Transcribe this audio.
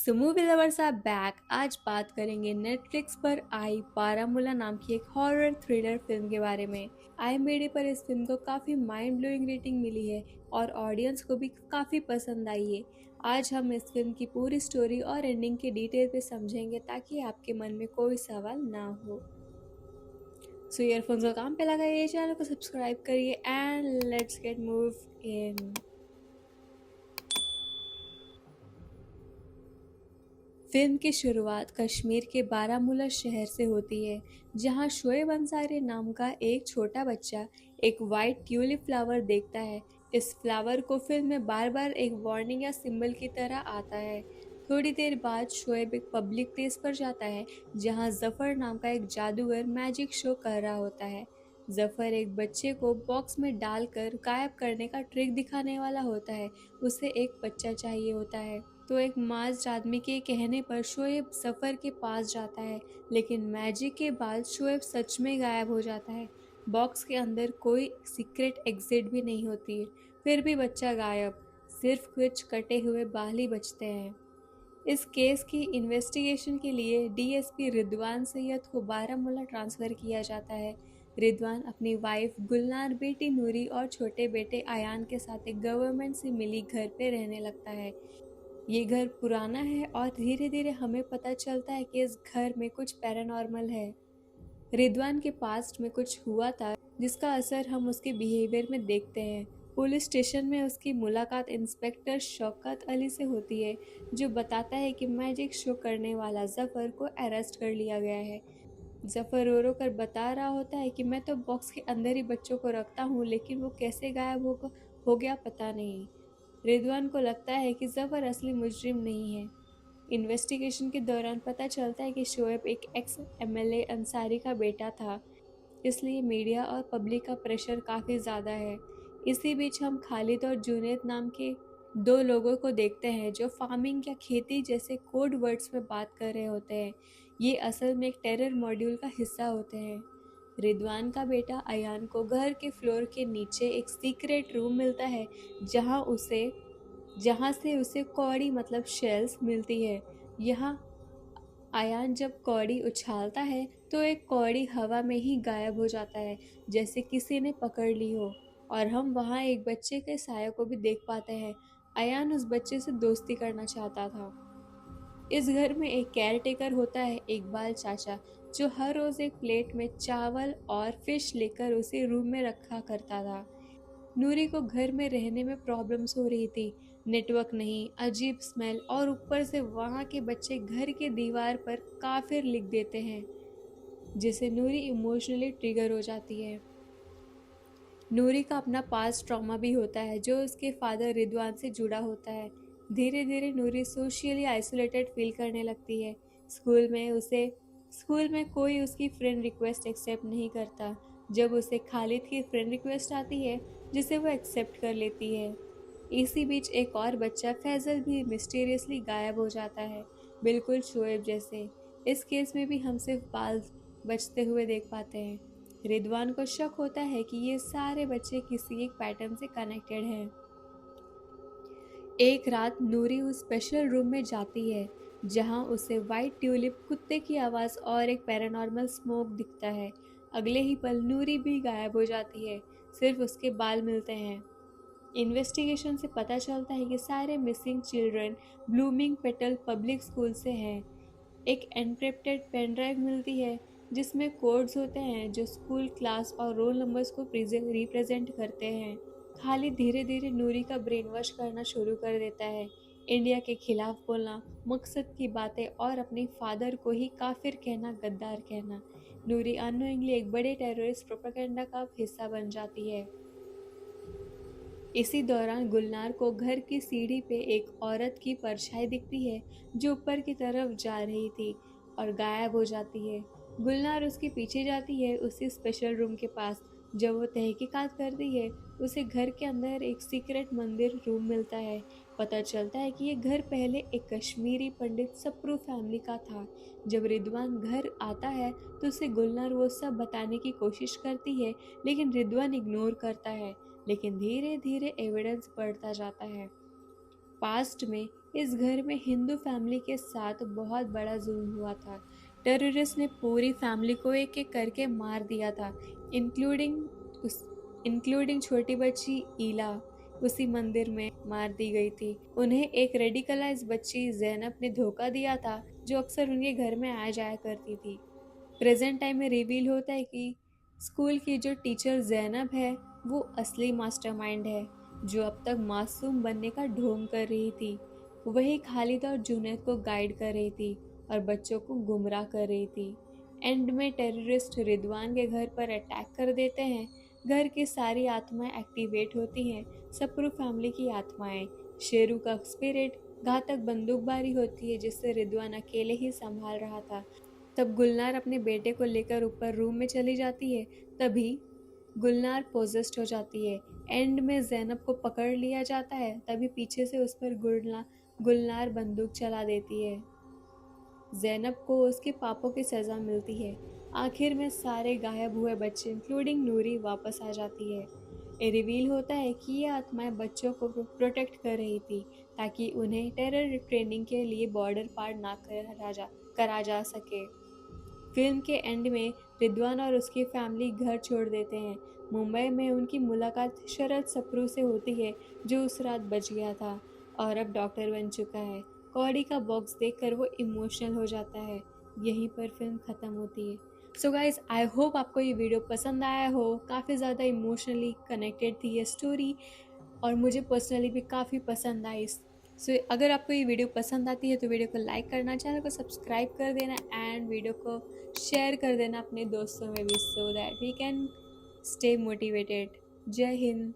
So movie lovers are back. आज बात करेंगे नेटफ्लिक्स पर आई बारामूला नाम की एक हॉरर थ्रिलर फिल्म के बारे में। आईएमडीबी पर इस फिल्म को काफ़ी माइंड ब्लोइंग रेटिंग मिली है और ऑडियंस को भी काफ़ी पसंद आई है। आज हम इस फिल्म की पूरी स्टोरी और एंडिंग के डिटेल पे समझेंगे ताकि आपके मन में कोई सवाल ना हो। सो ईयरफोन्स को काम पे लगाइए, चैनल को सब्सक्राइब करिए and let's get move in. Film की शुरुआत कश्मीर के बारामूला शहर से होती है, जहां शोएब अंसारी नाम का एक छोटा बच्चा एक वाइट ट्यूलिप फ्लावर देखता है। इस फ्लावर को फिल्म में बार बार एक वार्निंग या सिंबल की तरह आता है। थोड़ी देर बाद शोएब एक पब्लिक प्लेस पर जाता है, जहां जफर नाम का एक जादूगर मैजिक शो कर रहा होता है। जफर एक बच्चे को बॉक्स में डालकर गायब करने का ट्रिक दिखाने वाला होता है। उसे एक बच्चा चाहिए होता है, तो एक मास्ड आदमी के कहने पर शोएब सफ़र के पास जाता है, लेकिन मैजिक के बाद शोएब सच में गायब हो जाता है। बॉक्स के अंदर कोई सीक्रेट एग्जिट भी नहीं होती है, फिर भी बच्चा गायब, सिर्फ कुछ कटे हुए बाल ही बचते हैं। इस केस की इन्वेस्टिगेशन के लिए डीएसपी रिदवान सैयद को बारामूला ट्रांसफ़र किया जाता है। रिदवान अपनी वाइफ गुलनार, बेटी नूरी और छोटे बेटे आयान के साथ एक गवर्नमेंट से मिली घर पे रहने लगता है। ये घर पुराना है और धीरे धीरे हमें पता चलता है कि इस घर में कुछ पैरानॉर्मल है। रिदवान के पास्ट में कुछ हुआ था जिसका असर हम उसके बिहेवियर में देखते हैं। पुलिस स्टेशन में उसकी मुलाकात इंस्पेक्टर शौकत अली से होती है, जो बताता है कि मैजिक शो करने वाला जफर को अरेस्ट कर लिया गया है। जफर रो रो कर बता रहा होता है कि मैं तो बॉक्स के अंदर ही बच्चों को रखता हूँ, लेकिन वो कैसे गायब हो गया पता नहीं। रिदवान को लगता है कि जफर असली मुजरिम नहीं है। इन्वेस्टिगेशन के दौरान पता चलता है कि शोएब एक एक्स एमएलए अंसारी का बेटा था, इसलिए मीडिया और पब्लिक का प्रेशर काफ़ी ज़्यादा है। इसी बीच हम खालिद और जुनैद नाम के दो लोगों को देखते हैं, जो फार्मिंग या खेती जैसे कोड वर्ड्स में बात कर रहे होते हैं। ये असल में एक टेरर मॉड्यूल का हिस्सा होते हैं। रिदवान का बेटा अयान को घर के फ्लोर के नीचे एक सीक्रेट रूम मिलता है, जहाँ से उसे कौड़ी मतलब शेल्स मिलती है। यहाँ अयान जब कौड़ी उछालता है तो एक कौड़ी हवा में ही गायब हो जाता है, जैसे किसी ने पकड़ ली हो। और हम वहाँ एक बच्चे के साया को भी देख पाते हैं। अयान उस बच्चे से दोस्ती करना चाहता था। इस घर में एक केयर टेकर होता है, इकबाल चाचा, जो हर रोज एक प्लेट में चावल और फिश लेकर उसे रूम में रखा करता था। नूरी को घर में रहने में प्रॉब्लम्स हो रही थी, नेटवर्क नहीं, अजीब स्मेल और ऊपर से वहाँ के बच्चे घर के दीवार पर काफिर लिख देते हैं, जिससे नूरी इमोशनली ट्रिगर हो जाती है। नूरी का अपना पास्ट ट्रॉमा भी होता है, जो उसके फादर रिदवान से जुड़ा होता है। धीरे धीरे नूरी सोशली आइसोलेटेड फील करने लगती है। स्कूल में कोई उसकी फ्रेंड रिक्वेस्ट एक्सेप्ट नहीं करता। जब उसे खालिद की फ्रेंड रिक्वेस्ट आती है, जिसे वो एक्सेप्ट कर लेती है। इसी बीच एक और बच्चा फैजल भी मिस्टीरियसली गायब हो जाता है, बिल्कुल शोएब जैसे। इस केस में भी हम सिर्फ बाल बचते हुए देख पाते हैं। रिदवान को शक होता है कि ये सारे बच्चे किसी एक पैटर्न से कनेक्टेड हैं। एक रात नूरी उस स्पेशल रूम में जाती है, जहां उसे वाइट ट्यूलिप, कुत्ते की आवाज़ और एक पैरानॉर्मल स्मोक दिखता है। अगले ही पल नूरी भी गायब हो जाती है, सिर्फ उसके बाल मिलते हैं। इन्वेस्टिगेशन से पता चलता है कि सारे missing children blooming petal public school से हैं। एक एन्क्रिप्टेड पेन ड्राइव मिलती है, जिसमें कोड्स होते हैं जो स्कूल, क्लास और रोल नंबर्स को रिप्रेजेंट करते हैं। खालिद धीरे धीरे नूरी का ब्रेन वॉश करना शुरू कर देता है। इंडिया के खिलाफ बोलना, मकसद की बातें और अपने फादर को ही काफिर कहना, गद्दार कहना। नूरी अननोइंगली एक बड़े टेररिस्ट प्रोपेगेंडा का हिस्सा बन जाती है। इसी दौरान गुलनार को घर की सीढ़ी पे एक औरत की परछाई दिखती है, जो ऊपर की तरफ जा रही थी और गायब हो जाती है। गुलनार उसके पीछे जाती है, उसी स्पेशल रूम के पास। जब वो तहकीकात करती है, उसे घर के अंदर एक सीक्रेट मंदिर रूम मिलता है। पता चलता है कि ये घर पहले एक कश्मीरी पंडित सप्रू फैमिली का था। जब रिदवान घर आता है तो उसे गुलनार वो सब बताने की कोशिश करती है, लेकिन रिदवान इग्नोर करता है। लेकिन धीरे धीरे एविडेंस बढ़ता जाता है। पास्ट में इस घर में हिंदू फैमिली के साथ बहुत बड़ा जुल्म हुआ था। टेररिस्ट ने पूरी फैमिली को एक एक करके मार दिया था, इंक्लूडिंग उस इंक्लूडिंग छोटी बच्ची ईला। उसी मंदिर में मार दी गई थी। उन्हें एक रेडिकलाइज बच्ची जैनब ने धोखा दिया था, जो अक्सर उनके घर में आ जाया करती थी। प्रेजेंट टाइम में रिवील होता है कि स्कूल की जो टीचर जैनब है वो असली मास्टरमाइंड है, जो अब तक मासूम बनने का ढोंग कर रही थी। वही खालिद और जुनैद को गाइड कर रही थी और बच्चों को गुमराह कर रही थी। एंड में टेररिस्ट रिदवान के घर पर अटैक कर देते हैं। घर की सारी आत्माएं एक्टिवेट होती हैं, सप्रू फैमिली की आत्माएं। शेरू का स्पिरिट घातक बंदूकबारी होती है, जिससे रिदवान अकेले ही संभाल रहा था। तब गुलनार अपने बेटे को लेकर ऊपर रूम में चली जाती है। तभी गुलनार पोजेस्ड हो जाती है। एंड में जैनब को पकड़ लिया जाता है। तभी पीछे से उस पर गुलनार बंदूक चला देती है। जैनब को उसके पापों की सज़ा मिलती है। आखिर में सारे गायब हुए बच्चे इंक्लूडिंग नूरी वापस आ जाती है। ये रिवील होता है कि ये आत्माएं बच्चों को प्रोटेक्ट कर रही थी, ताकि उन्हें टेरर ट्रेनिंग के लिए बॉर्डर पार ना करा जा सके। फिल्म के एंड में रिदवान और उसकी फैमिली घर छोड़ देते हैं। मुंबई में उनकी मुलाकात शरद सप्रू से होती है, जो उस रात बच गया था और अब डॉक्टर बन चुका है। कॉडी का बॉक्स देखकर वो इमोशनल हो जाता है। यहीं पर फिल्म ख़त्म होती है। सो गाइज, आई होप आपको ये वीडियो पसंद आया हो। काफ़ी ज़्यादा इमोशनली कनेक्टेड थी ये स्टोरी और मुझे पर्सनली भी काफ़ी पसंद आई। सो अगर आपको ये वीडियो पसंद आती है तो वीडियो को लाइक करना, चैनल को सब्सक्राइब कर देना एंड वीडियो को शेयर कर देना अपने दोस्तों में भी, so that we can stay motivated. जय हिंद।